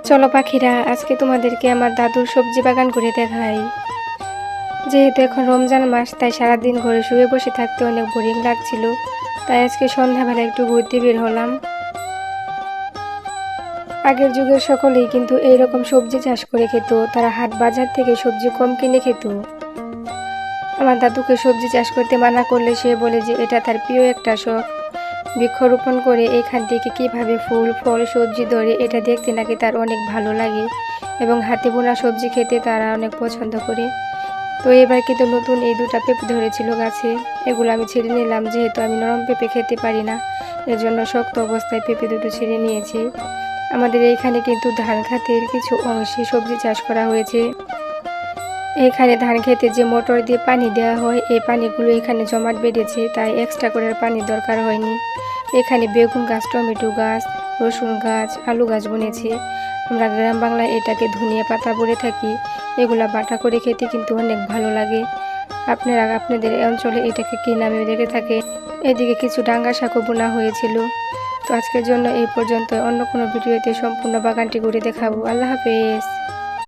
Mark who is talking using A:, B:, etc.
A: চলো পাখিরা, আজকে তোমাদেরকে আমার দাদুর সবজি বাগান ঘুরে দেখাই। যেহেতু এখন রমজান মাস, তাই সারাদিন ঘরে শুয়ে বসে থাকতে অনেক বোরিং লাগছিল। তাই আজকে সন্ধ্যাবেলা একটু ঘুরতে বের হলাম। আগের যুগের সকলেই কিন্তু এইরকম সবজি চাষ করে খেত। তারা হাট বাজার থেকে সবজি কম কিনে খেত। আমার দাদুকে সবজি চাষ করতে মানা করলে সে বলে যে এটা তার প্রিয় একটা শখ। বৃক্ষরোপণ করে এইখান থেকে কিভাবে ফুল ফল সবজি ধরে এটা দেখতে নাকি তার অনেক ভালো লাগে, এবং হাতে বোনা সবজি খেতে তারা অনেক পছন্দ করে। তো এবার কিন্তু নতুন এই দুটা পেঁপে ধরেছিল গাছে। এগুলো আমি ছিঁড়ে নিলাম, যেহেতু আমি নরম পেঁপে খেতে পারি না, এর জন্য শক্ত অবস্থায় পেঁপে দুটো ছিঁড়ে নিয়েছি। আমাদের এইখানে কিন্তু ধান খাতের কিছু অংশে সবজি চাষ করা হয়েছে। এখানে ধান খেতে যে মোটর দিয়ে পানি দেওয়া হয়, এই পানিগুলো এখানে জমাট বেঁধেছে, তাই এক্সট্রা করে পানির দরকার হয়নি। এখানে বেগুন গাছ, টমেটো গাছ, রসুন গাছ, আলু গাছ বুনেছি। আমরা গ্রাম বাংলায় এটাকে ধনিয়া পাতা বলে থাকি। এগুলা বাটা করে খেতে কিন্তু অনেক ভালো লাগে। আপনারা আপনাদের অঞ্চলে এটাকে কী নামে রেখে থাকে? এদিকে কিছু ডাঙ্গা শাকও বোনা হয়েছিল। তো আজকের জন্য এই পর্যন্ত। অন্য কোনো ভিডিওতে সম্পূর্ণ বাগানটি ঘুরে দেখাবো। আল্লাহ হাফেজ।